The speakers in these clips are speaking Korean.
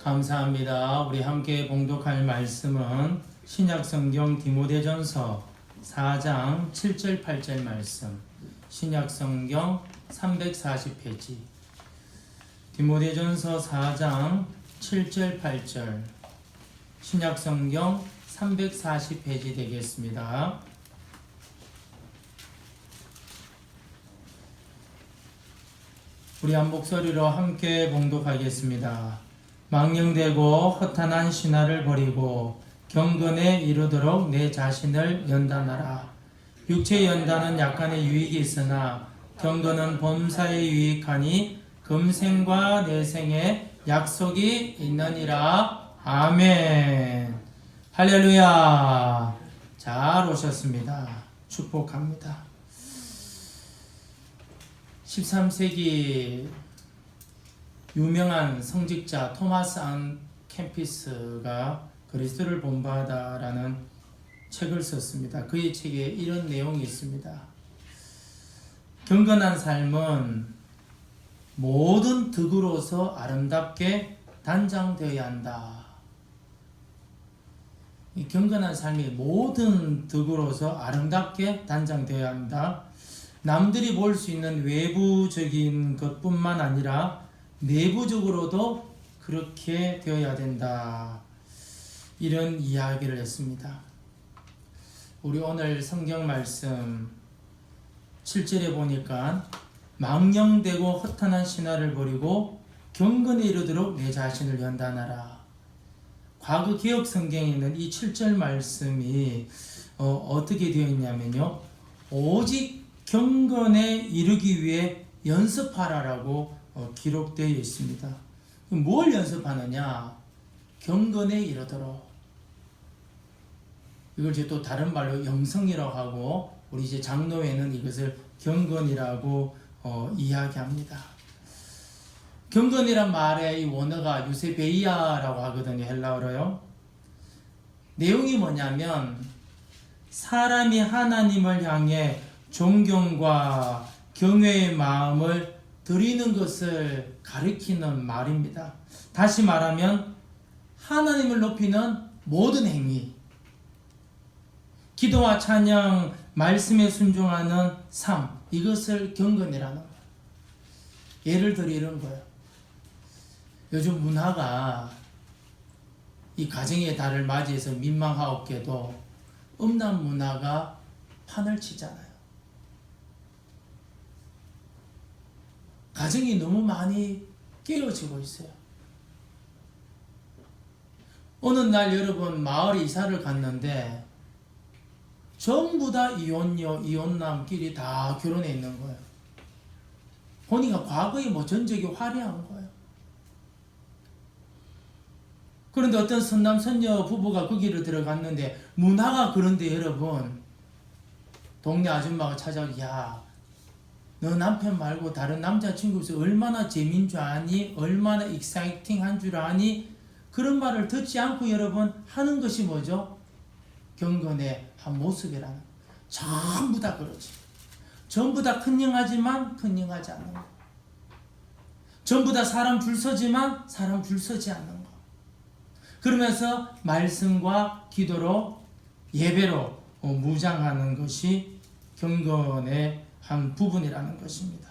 감사합니다. 우리 함께 봉독할 말씀은 신약성경 디모데전서 4장 7절 8절 말씀, 신약성경 340페이지, 디모데전서 4장 7절 8절, 신약성경 340페이지 되겠습니다. 우리 한 목소리로 함께 봉독하겠습니다. 망령되고 허탄한 신화를 버리고 경건에 이르도록 내 자신을 연단하라. 육체의 연단은 약간의 유익이 있으나 경건은 범사에 유익하니 금생과 내생에 약속이 있느니라. 아멘. 할렐루야. 잘 오셨습니다. 축복합니다. 13세기 유명한 성직자 토마스 안 캠피스가 그리스도를 본받아라는 책을 썼습니다. 그의 책에 이런 내용이 있습니다. 경건한 삶은 모든 덕으로서 아름답게 단장되어야 한다. 이 경건한 삶이 모든 덕으로서 아름답게 단장되어야 한다. 남들이 볼 수 있는 외부적인 것뿐만 아니라 내부적으로도 그렇게 되어야 된다. 이런 이야기를 했습니다. 우리 오늘 성경 말씀 7절에 보니까 망령되고 허탄한 신화를 버리고 경건에 이르도록 내 자신을 연단하라. 과거 개혁 성경에 있는 이 7절 말씀이 어떻게 되어 있냐면요, 오직 경건에 이르기 위해 연습하라라고 기록되어 있습니다. 뭘 연습하느냐? 경건에 이르도록. 이걸 이제 또 다른 말로 영성이라고 하고, 우리 이제 장로회는 이것을 경건이라고 이야기합니다. 경건이란 말의 이 원어가 유세베이아라고 하거든요, 헬라어로요. 내용이 뭐냐면 사람이 하나님을 향해 존경과 경외의 마음을 드리는 것을 가리키는 말입니다. 다시 말하면 하나님을 높이는 모든 행위, 기도와 찬양, 말씀에 순종하는 삶, 이것을 경건이라는 거예요. 예를 들어 이런 거예요. 요즘 문화가 이 가정의 달을 맞이해서 민망하옵게도 음란 문화가 판을 치잖아요. 가정이 너무 많이 깨어지고 있어요. 어느 날 여러분 마을에 이사를 갔는데 전부 다 이혼녀, 이혼남끼리 다 결혼해 있는 거예요. 보니까 과거에 전적이 화려한 거예요. 그런데 어떤 선남 선녀 부부가 거기를 들어갔는데 문화가 그런데 여러분, 동네 아줌마가 찾아오고, 야, 너 남편 말고 다른 남자친구 있어 얼마나 재미인 줄 아니? 얼마나 익사이팅한 줄 아니? 그런 말을 듣지 않고 여러분 하는 것이 뭐죠? 경건의 한 모습이라는. 전부 다 그러지. 전부 다 큰영하지만 큰영하지 않는 거. 전부 다 사람 줄 서지만 사람 줄 서지 않는 거. 그러면서 말씀과 기도로 예배로 무장하는 것이 경건의 한 부분이라는 것입니다.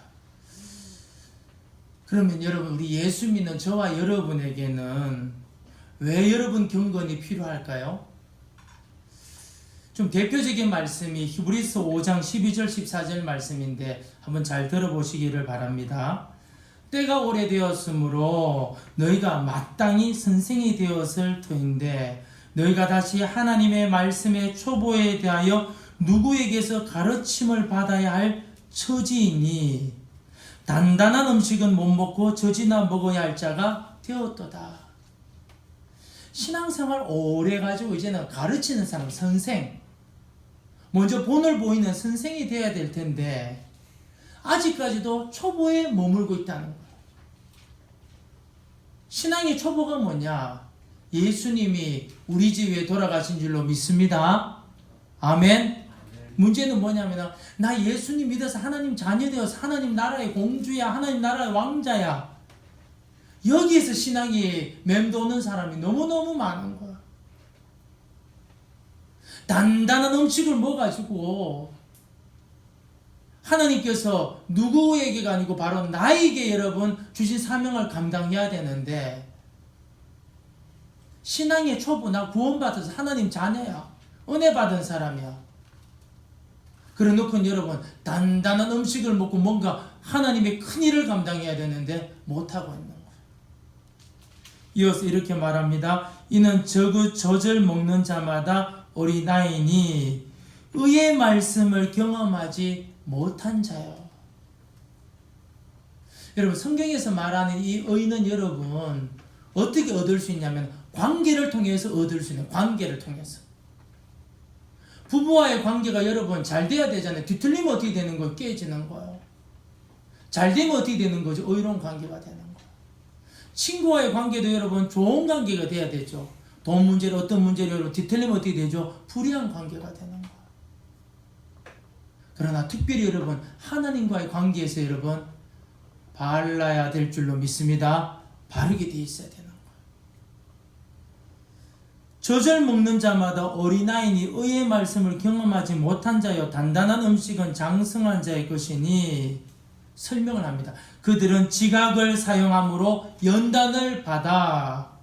그러면 여러분, 우리 예수 믿는 저와 여러분에게는 왜 여러분 경건이 필요할까요? 좀 대표적인 말씀이 히브리서 5장 12절 14절 말씀인데 한번 잘 들어보시기를 바랍니다. 때가 오래되었으므로 너희가 마땅히 선생이 되었을 터인데 너희가 다시 하나님의 말씀의 초보에 대하여 누구에게서 가르침을 받아야 할 처지이니 단단한 음식은 못 먹고 젖이나 먹어야 할 자가 되었도다. 신앙생활 오래 가지고 이제는 가르치는 사람, 선생, 먼저 본을 보이는 선생이 되어야 될 텐데 아직까지도 초보에 머물고 있다는 거예요. 신앙의 초보가 뭐냐? 예수님이 우리 집에 돌아가신 줄로 믿습니다. 아멘. 문제는 뭐냐면 나 예수님 믿어서 하나님 자녀 되어서 하나님 나라의 공주야, 하나님 나라의 왕자야. 여기에서 신앙이 맴도는 사람이 너무너무 많은 거야. 단단한 음식을 먹어가지고 하나님께서 누구에게가 아니고 바로 나에게 여러분 주신 사명을 감당해야 되는데, 신앙의 초보나 구원받아서 하나님 자녀야, 은혜 받은 사람이야. 그래 놓고 여러분 단단한 음식을 먹고 뭔가 하나님의 큰 일을 감당해야 되는데 못하고 있는 거예요. 이어서 이렇게 말합니다. 이는 저절 먹는 자마다 어린아이니 의의 말씀을 경험하지 못한 자요. 여러분, 성경에서 말하는 이 의는 여러분 어떻게 얻을 수 있냐면 관계를 통해서 얻을 수 있는, 관계를 통해서. 부부와의 관계가 여러분 잘 돼야 되잖아요. 뒤틀리면 어떻게 되는 거예요? 깨지는 거예요. 잘 되면 어떻게 되는 거죠? 의로운 관계가 되는 거예요. 친구와의 관계도 여러분 좋은 관계가 돼야 되죠. 돈 문제로, 어떤 문제로 여러분 뒤틀리면 어떻게 되죠? 불의한 관계가 되는 거예요. 그러나 특별히 여러분 하나님과의 관계에서 여러분 발라야 될 줄로 믿습니다. 바르게 돼 있어야 되는 거예요. 저절 먹는 자마다 어린아이니 의의 말씀을 경험하지 못한 자여 단단한 음식은 장성한 자의 것이니, 설명을 합니다. 그들은 지각을 사용함으로 연단을 받아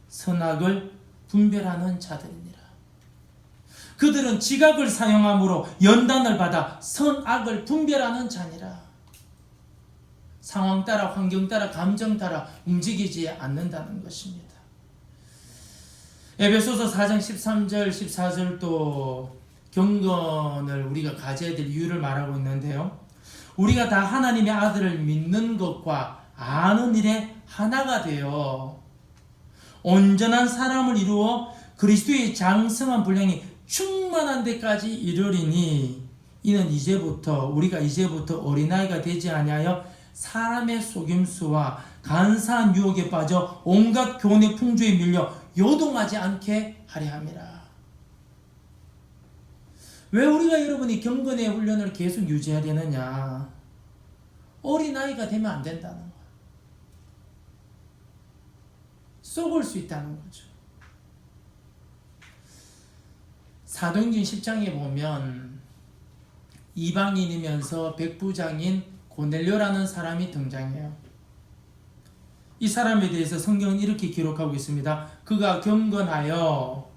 선악을 분별하는 자들이니라. 그들은 지각을 사용함으로 연단을 받아 선악을 분별하는 자니라. 상황 따라, 환경 따라, 감정 따라 움직이지 않는다는 것입니다. 에베소서 4장 13절 14절도 경건을 우리가 가져야 될 이유를 말하고 있는데요. 우리가 다 하나님의 아들을 믿는 것과 아는 일에 하나가 되어 온전한 사람을 이루어 그리스도의 장성한 분량이 충만한 데까지 이르리니, 이는 우리가 이제부터 어린아이가 되지 아니하여 사람의 속임수와 간사한 유혹에 빠져 온갖 교훈의 풍조에 밀려 요동하지 않게 하려 함이라. 왜 우리가 여러분이 경건의 훈련을 계속 유지해야 되느냐? 어린아이가 되면 안 된다는 거야. 썩을 수 있다는 거죠. 사도행전 10장에 보면 이방인이면서 백부장인 고넬료라는 사람이 등장해요. 이 사람에 대해서 성경은 이렇게 기록하고 있습니다. 그가 경건하여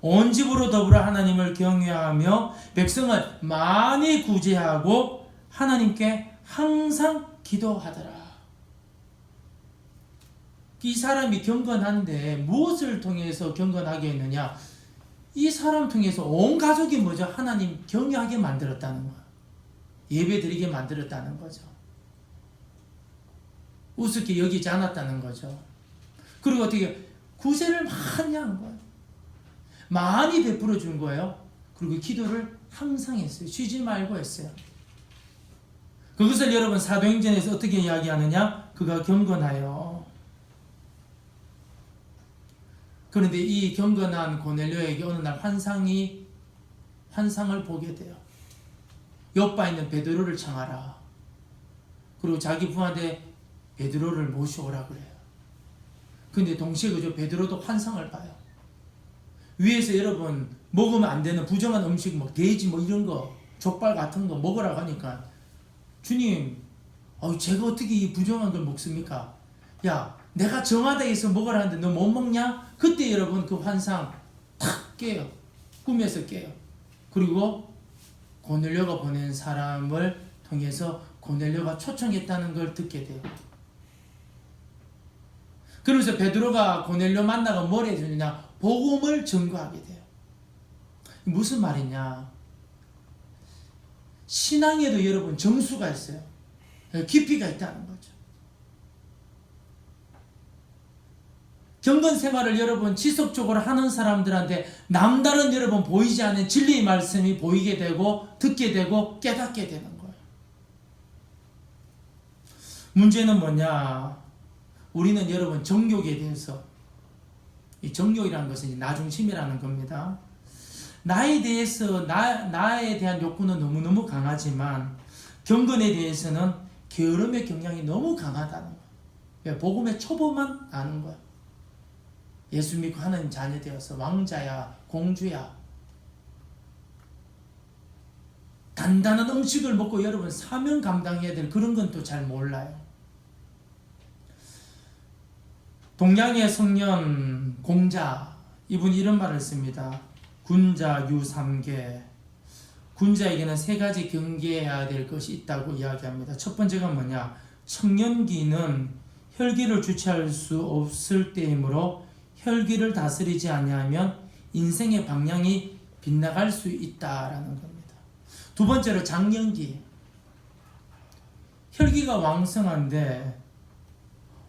온 집으로 더불어 하나님을 경외하며 백성을 많이 구제하고 하나님께 항상 기도하더라. 이 사람이 경건한데 무엇을 통해서 경건하게 했느냐? 이 사람 통해서 온 가족이 뭐죠? 하나님 경외하게 만들었다는 거야. 예배 드리게 만들었다는 거죠. 우습게 여기지 않았다는 거죠. 그리고 어떻게 구제를 많이 한 거예요. 많이 베풀어 준 거예요. 그리고 기도를 항상 했어요. 쉬지 말고 했어요. 그것을 여러분 사도행전에서 어떻게 이야기하느냐? 그가 경건하여. 그런데 이 경건한 고넬료에게 어느 날 환상을 보게 돼요. 옆에 있는 베드로를 청하라. 그리고 자기 부하한테 베드로를 모셔오라 그래요. 근데 동시에 그저 베드로도 환상을 봐요. 위에서 여러분 먹으면 안 되는 부정한 음식, 뭐 돼지 뭐 이런 거, 족발 같은 거 먹으라고 하니까, 주님, 제가 어떻게 이 부정한 걸 먹습니까? 야, 내가 정하다 해서 먹으라 하는데 너 못 먹냐? 그때 여러분 그 환상 탁 깨요. 꿈에서 깨요. 그리고 고넬료가 보낸 사람을 통해서 고넬료가 초청했다는 걸 듣게 돼요. 그러면서 베드로가 고넬료 만나가 뭘 해주느냐? 복음을 전거하게 돼요. 무슨 말이냐? 신앙에도 여러분 정수가 있어요. 깊이가 있다는 거죠. 경건 생활을 여러분 지속적으로 하는 사람들한테 남다른 여러분 보이지 않는 진리의 말씀이 보이게 되고 듣게 되고 깨닫게 되는 거예요. 문제는 뭐냐? 우리는 여러분 정욕에 대해서, 이 정욕이라는 것은 나중심이라는 겁니다. 나에 대해서 나에 대한 욕구는 너무너무 강하지만 경건에 대해서는 게으름의 경향이 너무 강하다는 거예요. 왜? 복음의 초보만 아는 거야. 예수 믿고 하나님 자녀 되어서 왕자야, 공주야. 단단한 음식을 먹고 여러분 사명 감당해야 될 그런 건 또 잘 몰라요. 동양의 성년 공자, 이분이 이런 말을 씁니다. 군자 유삼계. 군자에게는 세 가지 경계해야 될 것이 있다고 이야기합니다. 첫 번째가 뭐냐? 청년기는 혈기를 주체할 수 없을 때이므로 혈기를 다스리지 아니하면 인생의 방향이 빗나갈 수 있다라는 겁니다. 두 번째로 장년기. 혈기가 왕성한데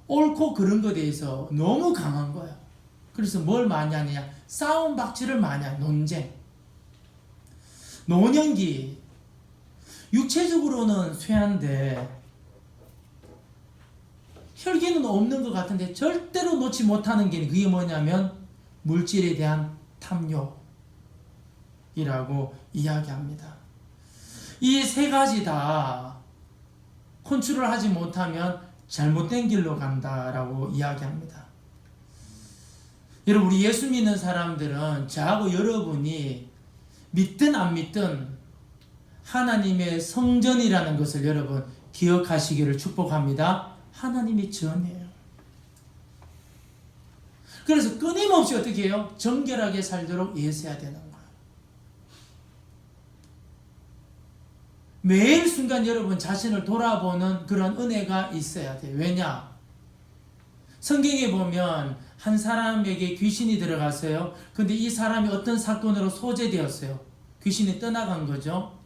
옳고 그른 것에 대해서 너무 강한 거야. 그래서 뭘 많이 하느냐? 싸움 박질을 많이 하냐? 논쟁. 노년기. 육체적으로는 쇠한데 혈기는 없는 것 같은데 절대로 놓지 못하는 게 그게 뭐냐면 물질에 대한 탐욕이라고 이야기합니다. 이 세 가지 다 컨트롤 하지 못하면 잘못된 길로 간다라고 이야기합니다. 여러분, 우리 예수 믿는 사람들은 저하고 여러분이 믿든 안 믿든 하나님의 성전이라는 것을 여러분 기억하시기를 축복합니다. 하나님의 전이에요. 그래서 끊임없이 어떻게 해요? 정결하게 살도록 예수해야 되는 거예요. 매일 순간 여러분 자신을 돌아보는 그런 은혜가 있어야 돼요. 왜냐? 성경에 보면 한 사람에게 귀신이 들어갔어요. 근데 이 사람이 어떤 사건으로 소재되었어요. 귀신이 떠나간 거죠.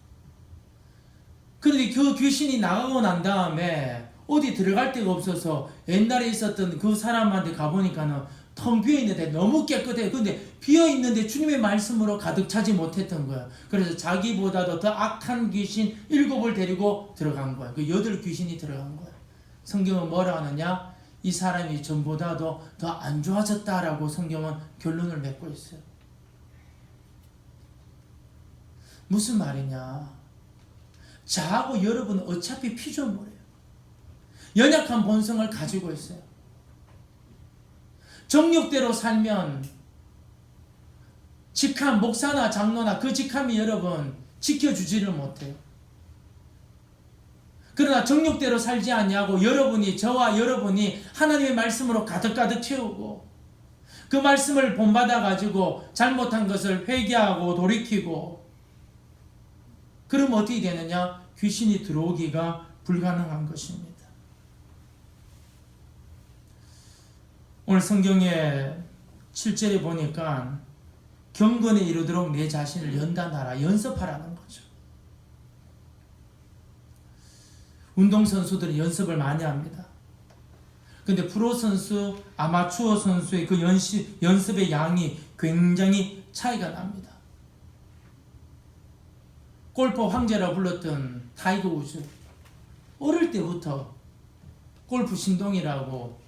그런데 그 귀신이 나가고 난 다음에 어디 들어갈 데가 없어서 옛날에 있었던 그 사람한테 가보니까는 텅 비어있는데 너무 깨끗해요. 근데 비어있는데 주님의 말씀으로 가득 차지 못했던 거예요. 그래서 자기보다도 더 악한 귀신 7을 데리고 들어간 거예요. 그 8 귀신이 들어간 거예요. 성경은 뭐라 하느냐? 이 사람이 전보다도 더 안 좋아졌다라고 성경은 결론을 맺고 있어요. 무슨 말이냐? 저하고 여러분은 어차피 피조물이에요. 연약한 본성을 가지고 있어요. 정욕대로 살면 직함, 목사나 장로나 그 직함이 여러분 지켜주지를 못해요. 그러나 정욕대로 살지 않냐고 저와 여러분이 하나님의 말씀으로 가득가득 채우고 그 말씀을 본받아 가지고 잘못한 것을 회개하고 돌이키고 그럼 어떻게 되느냐? 귀신이 들어오기가 불가능한 것입니다. 오늘 성경에 7절에 보니까 경건에 이르도록 내 자신을 연단하라, 연습하라는 거죠. 운동선수들은 연습을 많이 합니다. 근데 프로선수, 아마추어 선수의 그 연습의 양이 굉장히 차이가 납니다. 골프 황제라고 불렀던 타이거 우즈. 어릴 때부터 골프 신동이라고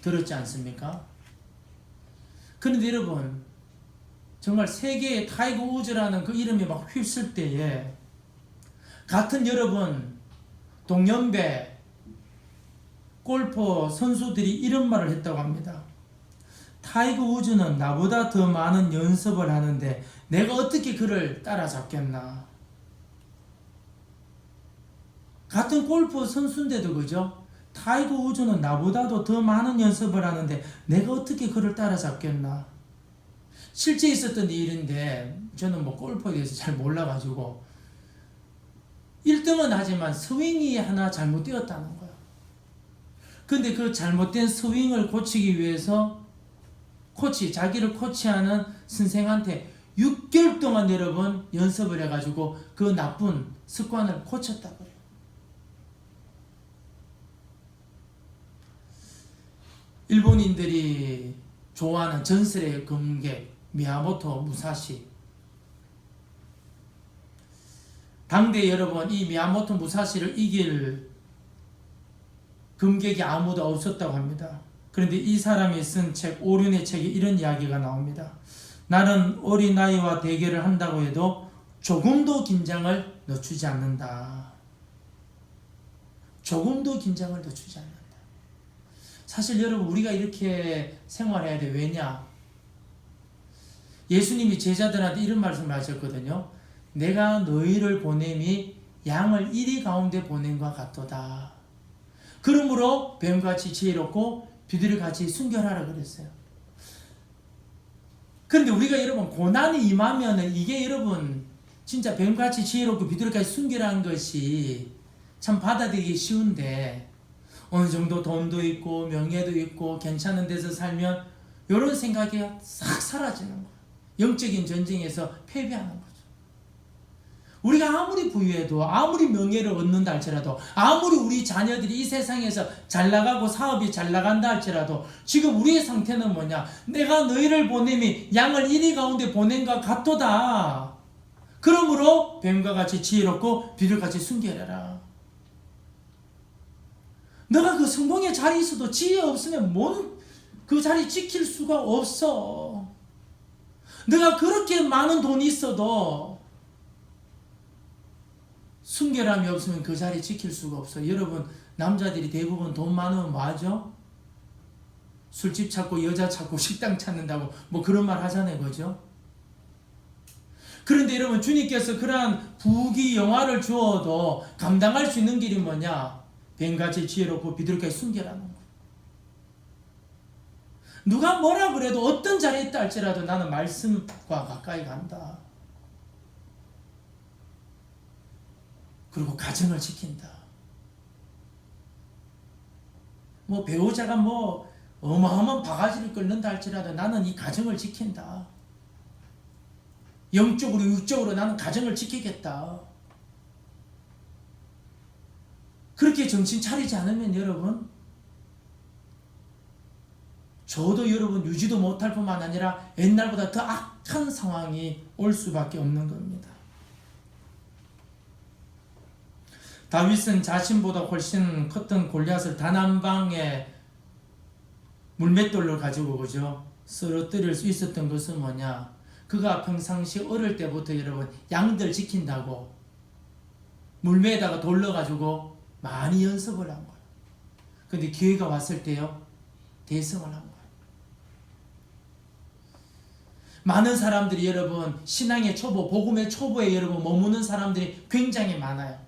들었지 않습니까? 그런데 여러분, 정말 세계의 타이거 우즈라는 그 이름이 막 휩쓸 때에 같은 여러분 동년배 골프 선수들이 이런 말을 했다고 합니다. 타이거 우즈는 나보다 더 많은 연습을 하는데 내가 어떻게 그를 따라잡겠나. 같은 골프 선수인데도 그죠? 타이거 우즈는 나보다도 더 많은 연습을 하는데 내가 어떻게 그를 따라잡겠나. 실제 있었던 일인데 저는 골프에 대해서 잘 몰라가지고 1등은 하지만 스윙이 하나 잘못되었다는 거예요. 근데 그 잘못된 스윙을 고치기 위해서 자기를 코치하는 선생한테 6개월 동안 여러분 연습을 해가지고 그 나쁜 습관을 고쳤다고 해요. 일본인들이 좋아하는 전설의 검객 미야모토 무사시. 당대 여러분 이 미야모토 무사시를 이길 검객이 아무도 없었다고 합니다. 그런데 이 사람이 쓴 책 오륜의 책에 이런 이야기가 나옵니다. 나는 어린아이와 대결을 한다고 해도 조금도 긴장을 늦추지 않는다. 조금도 긴장을 늦추지 않는다. 사실 여러분 우리가 이렇게 생활해야 돼. 왜냐? 예수님이 제자들한테 이런 말씀을 하셨거든요. 내가 너희를 보냄이 양을 이리 가운데 보냄과 같도다. 그러므로 뱀같이 지혜롭고 비둘기같이 순결하라 그랬어요. 그런데 우리가 여러분 고난이 임하면은 이게 여러분 진짜 뱀같이 지혜롭고 비둘기같이 순결한 것이 참 받아들이기 쉬운데 어느 정도 돈도 있고 명예도 있고 괜찮은 데서 살면 이런 생각이 싹 사라지는 거예요. 영적인 전쟁에서 패배하는 거죠. 우리가 아무리 부유해도 아무리 명예를 얻는다 할지라도 아무리 우리 자녀들이 이 세상에서 잘 나가고 사업이 잘 나간다 할지라도 지금 우리의 상태는 뭐냐? 내가 너희를 보냄이 양을 이리 가운데 보냄과 같도다. 그러므로 뱀과 같이 지혜롭고 비둘기같이 순결해라. 너가 그 성공의 자리에 있어도 지혜 없으면 그 자리 지킬 수가 없어. 너가 그렇게 많은 돈이 있어도 순결함이 없으면 그 자리 지킬 수가 없어. 여러분 남자들이 대부분 돈 많으면 뭐 하죠? 술집 찾고 여자 찾고 식당 찾는다고 뭐 그런 말 하잖아요. 그죠? 그런데 여러분 주님께서 그러한 부귀 영화를 주어도 감당할 수 있는 길이 뭐냐? 뱀같이 지혜롭고 비둘기같이 순결하는 거예요. 누가 뭐라 그래도 어떤 자리에 있다 할지라도 나는 말씀과 가까이 간다. 그리고 가정을 지킨다. 뭐 배우자가 뭐 어마어마한 바가지를 끓는다 할지라도 나는 이 가정을 지킨다. 영적으로 육적으로 나는 가정을 지키겠다. 그렇게 정신 차리지 않으면 여러분 저도 여러분 유지도 못할 뿐만 아니라 옛날보다 더 악한 상황이 올 수밖에 없는 겁니다. 다윗은 자신보다 훨씬 컸던 골리앗을 단 한 방에 물맷돌로 가지고 그죠? 쓰러뜨릴 수 있었던 것은 뭐냐? 그가 평상시 어릴 때부터 여러분 양들 지킨다고 물매에다가 돌려가지고 많이 연습을 한 거예요. 근데 기회가 왔을 때요 대성을 한 거예요. 많은 사람들이 여러분 신앙의 초보, 복음의 초보에 여러분 머무는 사람들이 굉장히 많아요.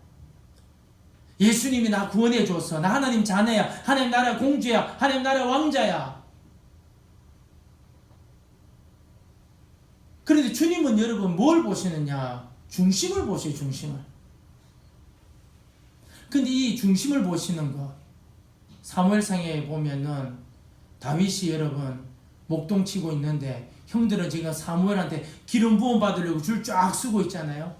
예수님이 나 구원해 줬어. 나 하나님 자녀야. 하나님 나라 공주야. 하나님 나라 왕자야. 그런데 주님은 여러분 뭘 보시느냐? 중심을 보셔요. 중심을. 근데 이 중심을 보시는 거 사무엘상에 보면은 다윗이 여러분 목동 치고 있는데 형들은 지금 사무엘한테 기름 부음 받으려고 줄 쫙 쓰고 있잖아요.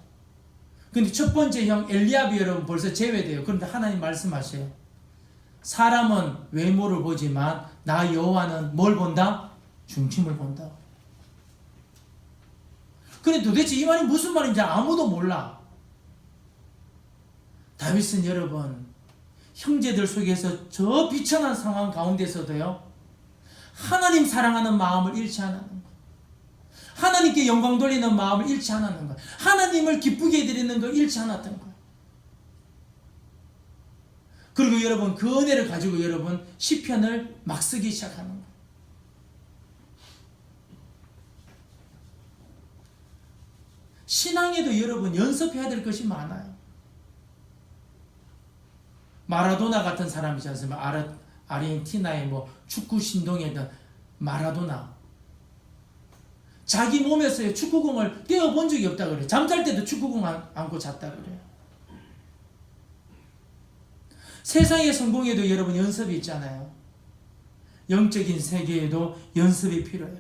근데 첫 번째 형 엘리압이 여러분 벌써 제외돼요. 그런데 하나님 말씀하셔요. 사람은 외모를 보지만 나 여호와는 뭘 본다? 중심을 본다. 근데 도대체 이 말이 무슨 말인지 아무도 몰라. 다윗은 여러분 형제들 속에서 저 비천한 상황 가운데서도요 하나님 사랑하는 마음을 잃지 않았는 거예요. 하나님께 영광 돌리는 마음을 잃지 않았는 거예요. 하나님을 기쁘게 해드리는 걸 잃지 않았던 거예요. 그리고 여러분 그 은혜를 가지고 여러분 시편을 막 쓰기 시작하는 거예요. 신앙에도 여러분 연습해야 될 것이 많아요. 마라도나 같은 사람이지 않습니까? 아르헨티나의 뭐 축구 신동에 있던 마라도나. 자기 몸에서 축구공을 떼어본 적이 없다 그래요. 잠잘 때도 축구공 안고 잤다 그래요. 세상의 성공에도 여러분 연습이 있잖아요. 영적인 세계에도 연습이 필요해요.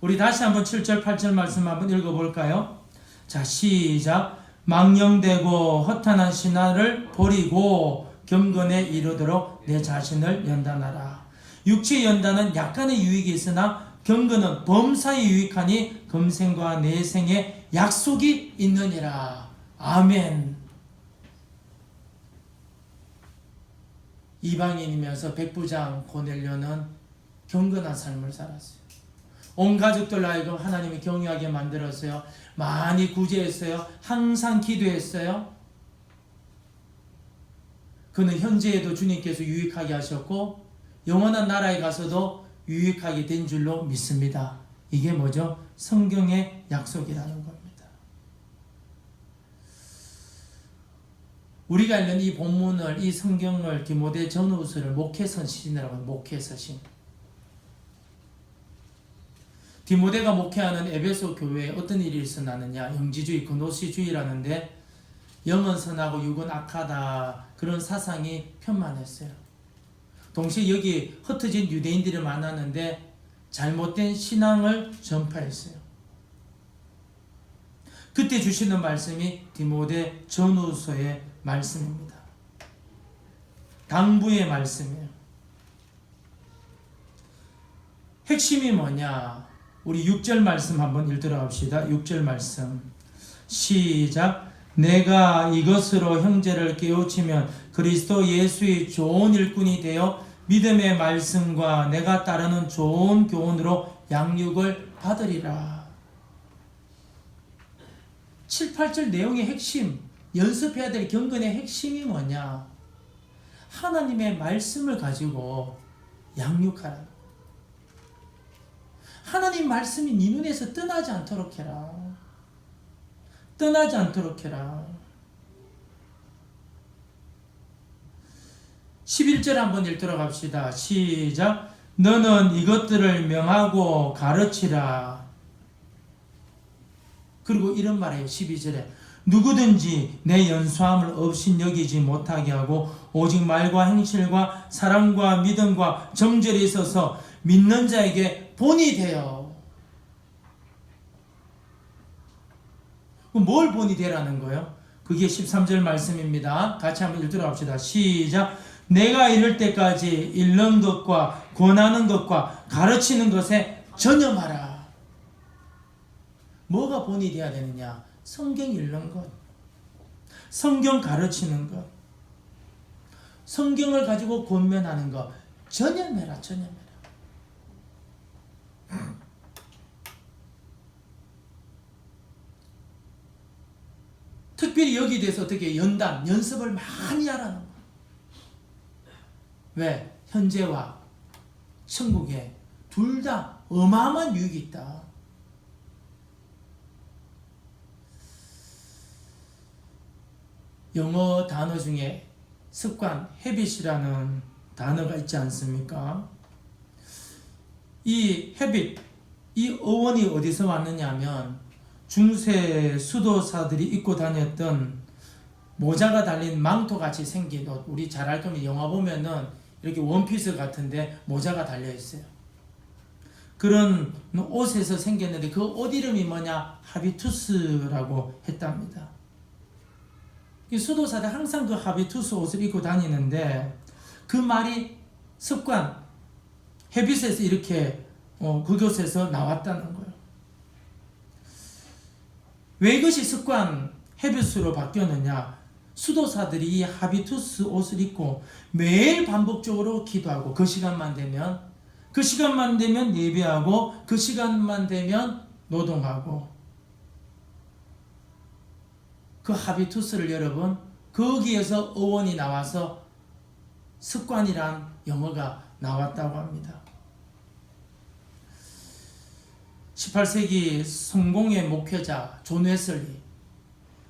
우리 다시 한번 7절 8절 말씀 한번 읽어볼까요? 자 시작. 망령되고 허탄한 신화를 버리고 경건에 이르도록 내 자신을 연단하라. 육체의 연단은 약간의 유익이 있으나 경건은 범사에 유익하니 금생과 내생에 약속이 있느니라. 아멘. 이방인이면서 백부장 고넬료는 경건한 삶을 살았어요. 온 가족들 하여금 하나님이 경외하게 만들었어요. 많이 구제했어요. 항상 기도했어요. 그는 현재에도 주님께서 유익하게 하셨고 영원한 나라에 가서도 유익하게 된 줄로 믿습니다. 이게 뭐죠? 성경의 약속이라는 겁니다. 우리가 읽는 이 본문을, 이 성경을 디모데 전후서를 목회서신이라고 합니다. 목회서신. 디모데가 목회하는 에베소 교회에 어떤 일이 일어나느냐? 영지주의, 그노시주의라는데 영은 선하고 육은 악하다, 그런 사상이 편만했어요. 동시에 여기 흩어진 유대인들을 만나는데 잘못된 신앙을 전파했어요. 그때 주시는 말씀이 디모데 전후서의 말씀입니다. 당부의 말씀이에요. 핵심이 뭐냐? 우리 6절 말씀 한번 읽도록 합시다. 6절 말씀 시작. 내가 이것으로 형제를 깨우치면 그리스도 예수의 좋은 일꾼이 되어 믿음의 말씀과 내가 따르는 좋은 교훈으로 양육을 받으리라. 7, 8절 내용의 핵심, 연습해야 될 경건의 핵심이 뭐냐? 하나님의 말씀을 가지고 양육하라. 하나님 말씀이 네 눈에서 떠나지 않도록 해라. 떠나지 않도록 해라. 11절 한번 읽도록 합시다. 시작. 너는 이것들을 명하고 가르치라. 그리고 이런 말이에요. 12절에 누구든지 내 연수함을 업신여기지 못하게 하고 오직 말과 행실과 사랑과 믿음과 정절이 있어서 믿는 자에게 본이 되어. 뭘 본이 되라는 거예요? 그게 13절 말씀입니다. 같이 한번 읽도록 합시다. 시작. 내가 이를 때까지 읽는 것과 권하는 것과 가르치는 것에 전념하라. 뭐가 본이 되어야 되느냐? 성경 읽는 것, 성경 가르치는 것, 성경을 가지고 권면하는 것, 전념해라. 전념해라. 특별히 여기에 대해서 어떻게 연습을 많이 하라는 거예요. 왜? 현재와 천국에 둘 다 어마어마한 유익이 있다. 영어 단어 중에 습관, habit이라는 단어가 있지 않습니까? 이 habit, 이 어원이 어디서 왔느냐 하면 중세 수도사들이 입고 다녔던 모자가 달린 망토같이 생긴 옷, 우리 잘 알 겁니다. 영화 보면은 이렇게 원피스 같은데 모자가 달려 있어요. 그런 옷에서 생겼는데 그 옷 이름이 뭐냐? 하비투스라고 했답니다. 이 수도사들 항상 그 하비투스 옷을 입고 다니는데 그 말이 습관, 헤빗에서 이렇게 그곳에서 나왔다는 거예요. 왜 이것이 습관, 헤빗으로 바뀌었느냐? 수도사들이 이 하비투스 옷을 입고 매일 반복적으로 기도하고 그 시간만 되면 예배하고 그 시간만 되면 노동하고 그 하비투스를 여러분 거기에서 어원이 나와서 습관이란 영어가 나왔다고 합니다. 18세기 성공의 목회자 존 웨슬리,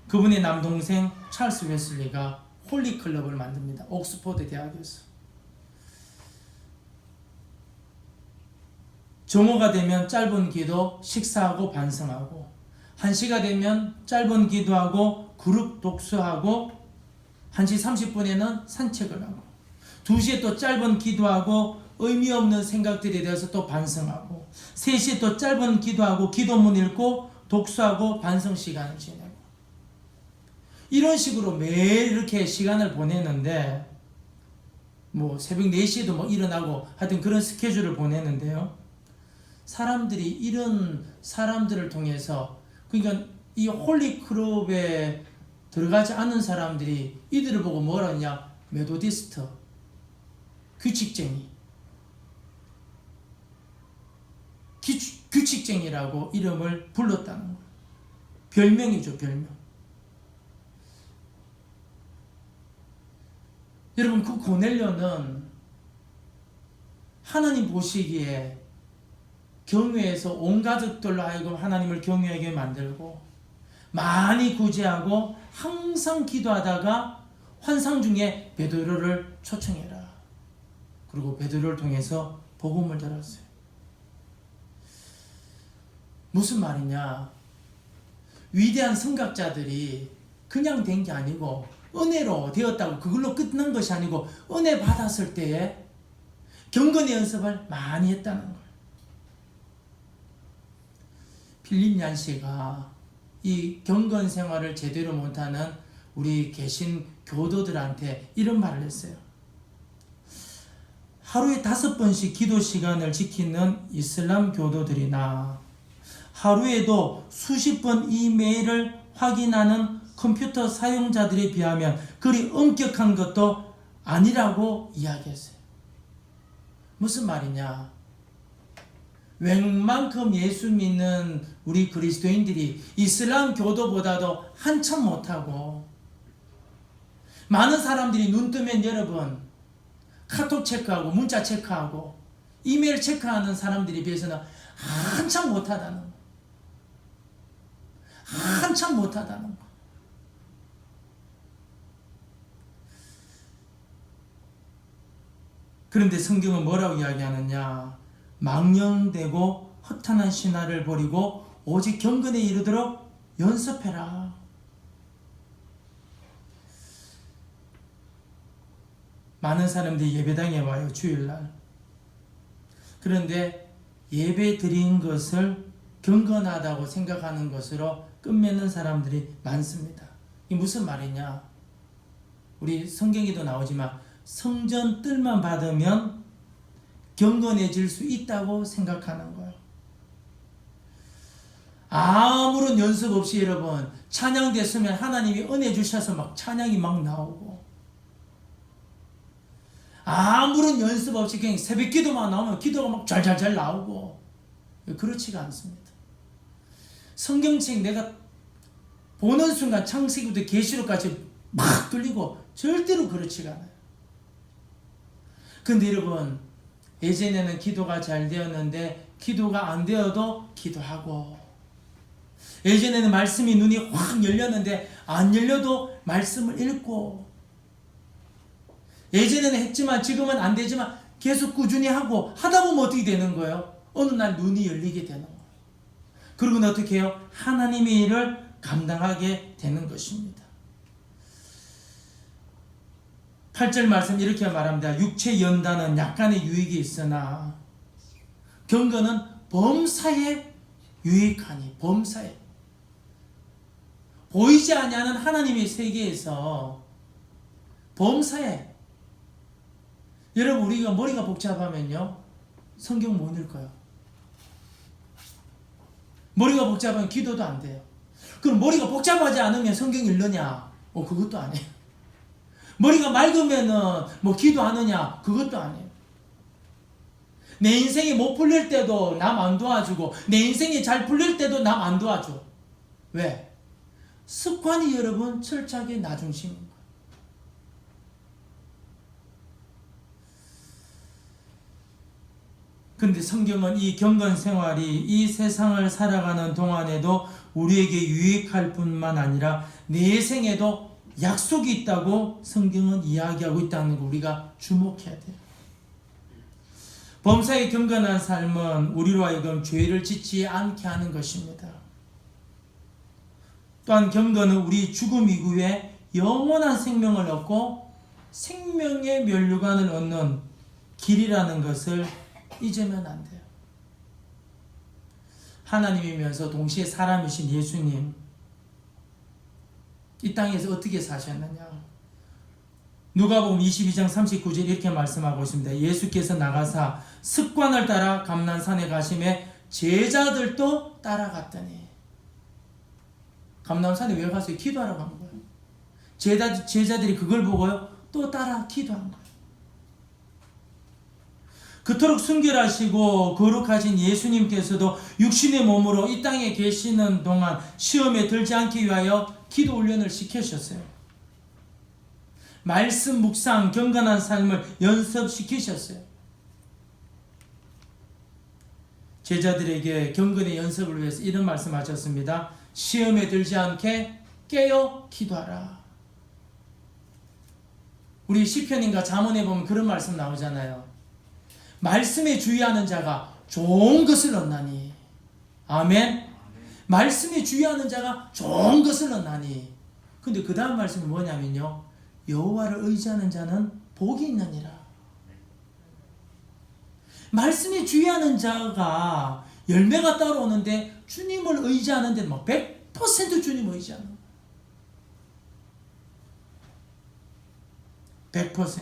그분의 남동생 찰스 웨슬리가 홀리 클럽을 만듭니다. 옥스퍼드 대학에서. 정오가 되면 짧은 기도, 식사하고 반성하고, 1시가 되면 짧은 기도하고 그룹 독서하고 1시 30분에는 산책을 하고 2시에 또 짧은 기도하고 의미 없는 생각들에 대해서 또 반성하고 3시에 또 짧은 기도하고 기도문 읽고 독서하고 반성 시간을 지내고 이런 식으로 매일 이렇게 시간을 보내는데 뭐 새벽 4시에도 뭐 일어나고 하여튼 그런 스케줄을 보내는데요. 사람들이 이런 사람들을 통해서 그러니까 이 홀리클럽에 들어가지 않은 사람들이 이들을 보고 뭐라 하냐? 메도디스트, 규칙쟁이, 규칙쟁이라고 이름을 불렀다는 거예요. 별명이죠, 별명. 여러분, 그 고넬료는 하나님 보시기에 경외해서 온 가족들로 하여금 하나님을 경외하게 만들고 많이 구제하고 항상 기도하다가 환상 중에 베드로를 초청해라. 그리고 베드로를 통해서 복음을 들었어요. 무슨 말이냐? 위대한 선각자들이 그냥 된 게 아니고 은혜로 되었다고 그걸로 끝난 것이 아니고 은혜 받았을 때에 경건의 연습을 많이 했다는 거예요. 필립 얀시가 이 경건 생활을 제대로 못하는 우리 계신 교도들한테 이런 말을 했어요. 하루에 5번씩 기도 시간을 지키는 이슬람 교도들이나 하루에도 수십 번 이메일을 확인하는 컴퓨터 사용자들에 비하면 그리 엄격한 것도 아니라고 이야기했어요. 무슨 말이냐? 웬만큼 예수 믿는 우리 그리스도인들이 이슬람 교도보다도 한참 못하고 많은 사람들이 눈 뜨면 여러분 카톡 체크하고 문자 체크하고 이메일 체크하는 사람들에 비해서는 한참 못하다는 거. 한참 못하다는 거. 그런데 성경은 뭐라고 이야기하느냐? 망령되고 허탄한 신화를 버리고 오직 경건에 이르도록 연습해라. 많은 사람들이 예배당에 와요. 주일날. 그런데 예배 드린 것을 경건하다고 생각하는 것으로 끝맺는 사람들이 많습니다. 이게 무슨 말이냐? 우리 성경에도 나오지만 성전 뜰만 받으면 경건해질 수 있다고 생각하는 거예요. 아무런 연습 없이 여러분 찬양 됐으면 하나님이 은혜 주셔서 막 찬양이 막 나오고 아무런 연습 없이 그냥 새벽 기도만 나오면 기도가 막 잘잘잘 나오고 그렇지가 않습니다. 성경책 내가 보는 순간 창세기부터 계시록까지 막 뚫리고 절대로 그렇지가 않아요. 근데 여러분 예전에는 기도가 잘 되었는데 기도가 안 되어도 기도하고 예전에는 말씀이 눈이 확 열렸는데 안 열려도 말씀을 읽고 예전에는 했지만 지금은 안 되지만 계속 꾸준히 하고 하다 보면 어떻게 되는 거예요? 어느 날 눈이 열리게 되는 거예요. 그리고는 어떻게 해요? 하나님의 일을 감당하게 되는 것입니다. 8절 말씀 이렇게 말합니다. 육체 연단은 약간의 유익이 있으나 경건은 범사에 유익하니. 범사에 보이지 아니하는 하나님의 세계에서 범사에 여러분 우리가 머리가 복잡하면요 성경 못 읽어요. 머리가 복잡하면 기도도 안 돼요. 그럼 머리가 복잡하지 않으면 성경 읽느냐? 그것도 아니에요. 머리가 맑으면은 뭐 기도하느냐? 그것도 아니에요. 내 인생이 못 풀릴 때도 남 안 도와주고 내 인생이 잘 풀릴 때도 남 안 도와줘. 왜? 습관이 여러분 철저하게 나 중심인 거예요. 근데 성경은 이 경건 생활이 이 세상을 살아가는 동안에도 우리에게 유익할 뿐만 아니라 내생에도 약속이 있다고 성경은 이야기하고 있다는 거 우리가 주목해야 돼요. 범사에 경건한 삶은 우리로 하여금 죄를 짓지 않게 하는 것입니다. 또한 경건은 우리 죽음 이후에 영원한 생명을 얻고 생명의 면류관을 얻는 길이라는 것을 잊으면 안 돼요. 하나님이면서 동시에 사람이신 예수님 이 땅에서 어떻게 사셨느냐? 누가복음 22장 39절 이렇게 말씀하고 있습니다. 예수께서 나가사 습관을 따라 감난산에 가심에 제자들도 따라갔더니. 감난산에 왜 갔어요? 기도하러 간 거예요. 제자들이 그걸 보고요 또 따라 기도한 거예요. 그토록 순결하시고 거룩하신 예수님께서도 육신의 몸으로 이 땅에 계시는 동안 시험에 들지 않기 위하여 기도 훈련을 시키셨어요. 말씀 묵상 경건한 삶을 연습시키셨어요. 제자들에게 경건의 연습을 위해서 이런 말씀하셨습니다. 시험에 들지 않게 깨어 기도하라. 우리 시편인가 잠언에 보면 그런 말씀 나오잖아요. 말씀에 주의하는 자가 좋은 것을 얻나니. 아멘. 말씀에 주의하는 자가 좋은 것을 얻나니. 근데 그 다음 말씀이 뭐냐면요, 여호와를 의지하는 자는 복이 있느니라. 말씀에 주의하는 자가 열매가 따라오는데 주님을 의지하는데 막 100% 주님 의지하는 거예요. 100%.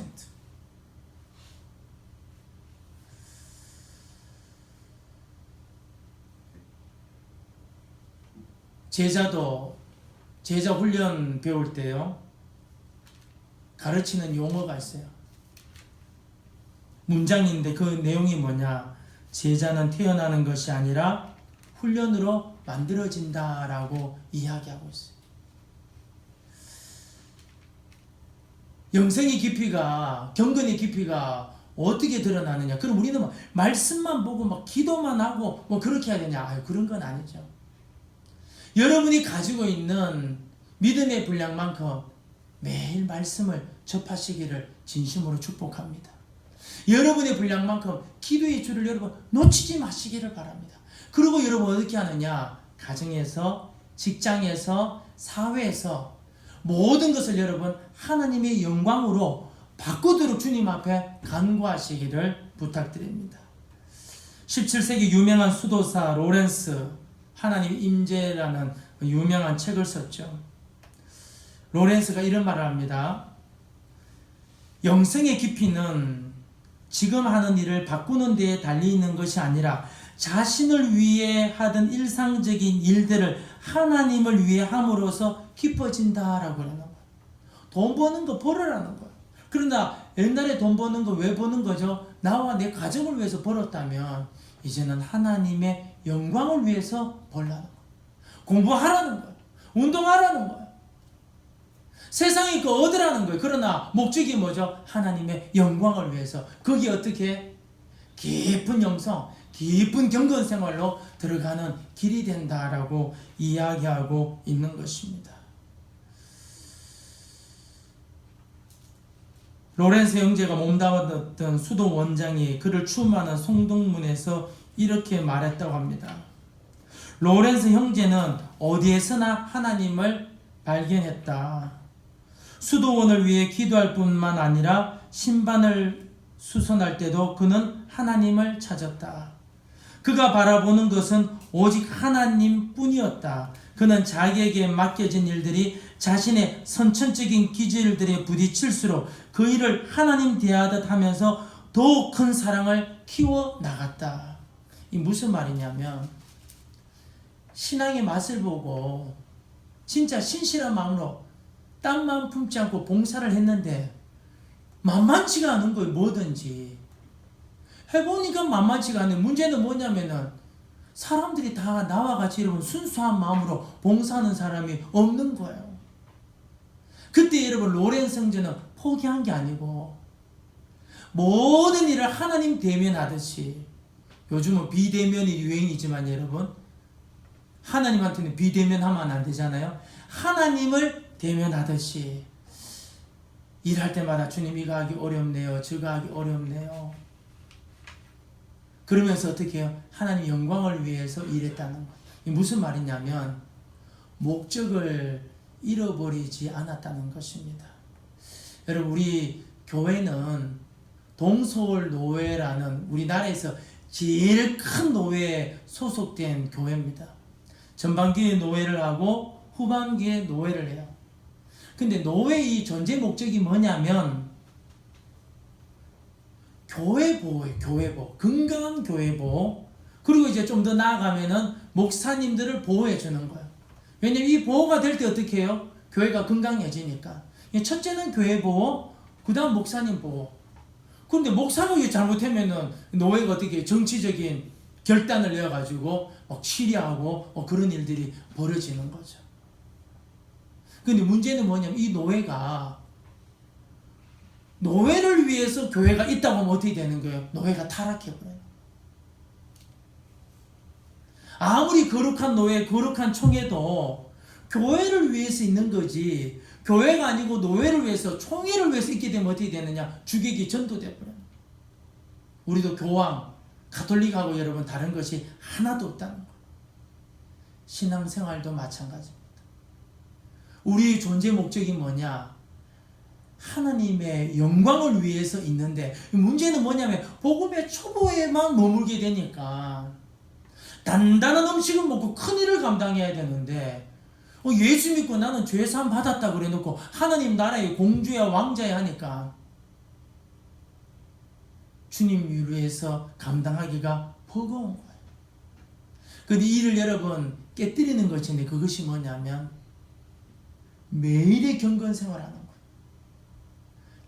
제자도 제자 훈련 배울 때요, 가르치는 용어가 있어요. 문장인데 그 내용이 뭐냐, 제자는 태어나는 것이 아니라 훈련으로 만들어진다라고 이야기하고 있어요. 영생의 깊이가, 경건의 깊이가 어떻게 드러나느냐? 그럼 우리는 막 말씀만 보고 막 기도만 하고 뭐 그렇게 해야 되냐? 아유, 그런 건 아니죠. 여러분이 가지고 있는 믿음의 분량만큼 매일 말씀을 접하시기를 진심으로 축복합니다. 여러분의 분량만큼 기도의 줄을 여러분 놓치지 마시기를 바랍니다. 그리고 여러분 어떻게 하느냐? 가정에서, 직장에서, 사회에서 모든 것을 여러분 하나님의 영광으로 바꾸도록 주님 앞에 간구하시기를 부탁드립니다. 17세기 유명한 수도사 로렌스, 하나님의 임재라는 유명한 책을 썼죠. 로렌스가 이런 말을 합니다. 영성의 깊이는 지금 하는 일을 바꾸는 데에 달리 있는 것이 아니라 자신을 위해 하던 일상적인 일들을 하나님을 위해 함으로써 깊어진다라고 하는 거예요. 돈 버는 거 벌으라는 거예요. 그러나 옛날에 돈 버는 거 왜 버는 거죠? 나와 내 가정을 위해서 벌었다면 이제는 하나님의 영광을 위해서 벌라는 거예요. 공부하라는 거예요. 운동하라는 거예요. 세상의 거 얻으라는 거예요. 그러나 목적이 뭐죠? 하나님의 영광을 위해서. 거기에 어떻게? 깊은 영성, 깊은 경건 생활로 들어가는 길이 된다라고 이야기하고 있는 것입니다. 로렌스 형제가 몸담았던 수도 원장이 그를 추모하는 송동문에서 이렇게 말했다고 합니다. 로렌스 형제는 어디에서나 하나님을 발견했다. 수도원을 위해 기도할 뿐만 아니라 신반을 수선할 때도 그는 하나님을 찾았다. 그가 바라보는 것은 오직 하나님뿐이었다. 그는 자기에게 맡겨진 일들이 자신의 선천적인 기질들에 부딪힐수록 그 일을 하나님 대하듯 하면서 더욱 큰 사랑을 키워나갔다. 이 무슨 말이냐면, 신앙의 맛을 보고 진짜 신실한 마음으로 땀만 품지 않고 봉사를 했는데 만만치가 않은 거예요. 뭐든지 해보니까 만만치가 않은. 문제는 뭐냐면은 사람들이 다 나와 같이 여러분 순수한 마음으로 봉사하는 사람이 없는 거예요. 그때 여러분 로렌스 형제는 포기한 게 아니고 모든 일을 하나님 대면하듯이, 요즘은 비대면이 유행이지만 여러분 하나님한테는 비대면하면 안 되잖아요. 하나님을 대면하듯이 일할 때마다 주님 이거 하기 어렵네요, 저거 하기 어렵네요. 그러면서 어떻게 해요? 하나님 영광을 위해서 일했다는 거예요. 무슨 말이냐면 목적을 잃어버리지 않았다는 것입니다. 여러분, 우리 교회는 동서울노회라는 우리나라에서 제일 큰 노회에 소속된 교회입니다. 전반기에 노회를 하고 후반기에 노회를 해요. 근데 노회의 존재 목적이 뭐냐면 교회 보호예요. 교회 보호. 건강한 교회 보호. 그리고 이제 좀 더 나아가면은 목사님들을 보호해 주는 거예요. 왜냐면 이 보호가 될 때 어떻게 해요? 교회가 건강해지니까. 첫째는 교회 보호, 그 다음 목사님 보호. 그런데 목사가 잘못하면은 노회가 어떻게 정치적인 결단을 내어가지고 막 치리하고 그런 일들이 벌어지는 거죠. 근데 문제는 뭐냐면 이 노회를 위해서 교회가 있다고 하면 어떻게 되는 거예요? 노회가 타락해버려요. 아무리 거룩한 노예, 거룩한 총회도 교회를 위해서 있는 거지, 교회가 아니고 노예를 위해서, 총회를 위해서 있게 되면 어떻게 되느냐? 주객이 전도돼 버려요. 우리도 교황, 가톨릭하고 여러분 다른 것이 하나도 없다는 거예요. 신앙생활도 마찬가지입니다. 우리의 존재 목적이 뭐냐? 하나님의 영광을 위해서 있는데, 문제는 뭐냐면 복음의 초보에만 머물게 되니까 단단한 음식을 먹고 큰 일을 감당해야 되는데, 예수 믿고 나는 죄사함 받았다 그래 놓고 하나님 나라의 공주야 왕자야 하니까 주님 위해서 감당하기가 버거운 거예요. 근데 이를 여러분 깨뜨리는 것인데, 그것이 뭐냐면 매일의 경건생활하는 거예요.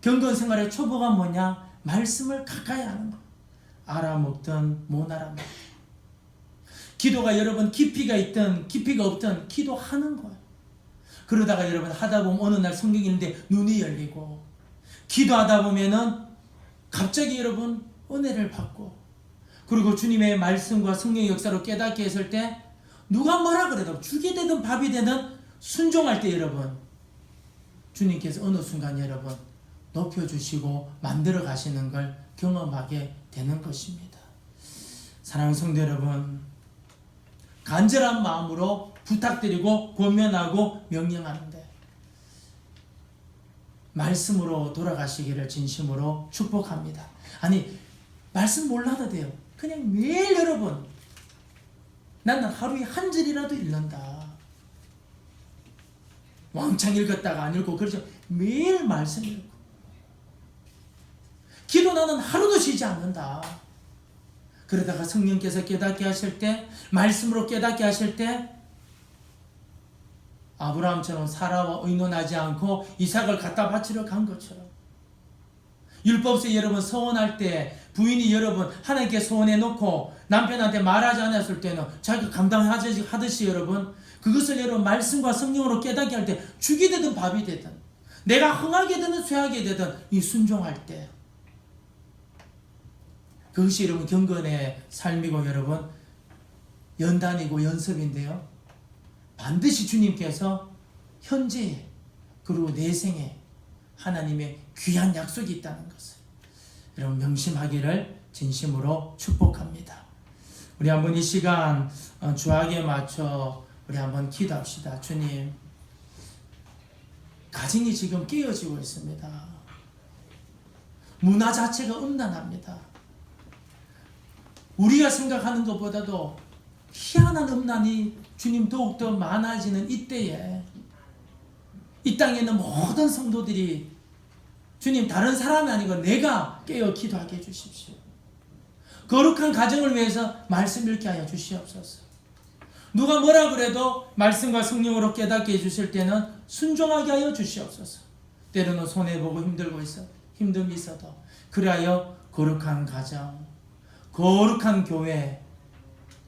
경건생활의 초보가 뭐냐? 말씀을 가까이 하는 거예요. 알아먹든 못 알아먹든. 기도가 여러분 깊이가 있든 깊이가 없든 기도하는 거예요. 그러다가 여러분 하다 보면 어느 날 성경이 있는데 눈이 열리고, 기도하다 보면은 갑자기 여러분 은혜를 받고, 그리고 주님의 말씀과 성령의 역사로 깨닫게 했을 때 누가 뭐라 그래도 죽이 되든 밥이 되든 순종할 때 여러분 주님께서 어느 순간 여러분 높여주시고 만들어 가시는 걸 경험하게 되는 것입니다. 사랑하는 성도 여러분, 간절한 마음으로 부탁드리고 권면하고 명령하는데 말씀으로 돌아가시기를 진심으로 축복합니다. 아니, 말씀 몰라도 돼요. 그냥 매일 여러분, 나는 하루에 한 절이라도 읽는다. 왕창 읽었다가 안 읽고 그러죠. 매일 말씀 읽고. 기도 나는 하루도 쉬지 않는다. 그러다가 성령께서 깨닫게 하실 때, 말씀으로 깨닫게 하실 때, 아브라함처럼 사라와 의논하지 않고 이삭을 갖다 바치러 간 것처럼, 율법서 여러분 서원할 때 부인이 여러분 하나님께 서원해 놓고 남편한테 말하지 않았을 때는 자기가 감당하듯이 여러분 그것을 여러분 말씀과 성령으로 깨닫게 할 때, 죽이 되든 밥이 되든 내가 흥하게 되든 쇠하게 되든 이 순종할 때, 그것이 여러분 경건의 삶이고 여러분 연단이고 연습인데요, 반드시 주님께서 현재 그리고 내생에 하나님의 귀한 약속이 있다는 것을 여러분 명심하기를 진심으로 축복합니다. 우리 한번 이 시간 주학에 맞춰 우리 한번 기도합시다. 주님, 가정이 지금 깨어지고 있습니다. 문화 자체가 음란합니다. 우리가 생각하는 것보다도 희한한 음란이 주님 더욱더 많아지는 이때에 이 땅에 있는 모든 성도들이 주님 다른 사람이 아니고 내가 깨어 기도하게 해주십시오. 거룩한 가정을 위해서 말씀 읽게 하여 주시옵소서. 누가 뭐라 그래도 말씀과 성령으로 깨닫게 해주실 때는 순종하게 하여 주시옵소서. 때로는 손해보고 힘들고 힘듦이 있어도 그리하여 거룩한 가정, 거룩한 교회,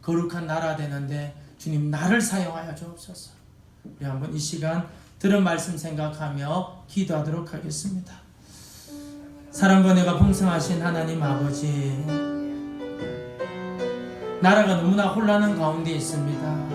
거룩한 나라 되는데 주님 나를 사용하여 주옵소서. 우리 한번 이 시간 들은 말씀 생각하며 기도하도록 하겠습니다. 사랑과 은혜가 풍성하신 하나님 아버지, 나라가 너무나 혼란한 가운데 있습니다.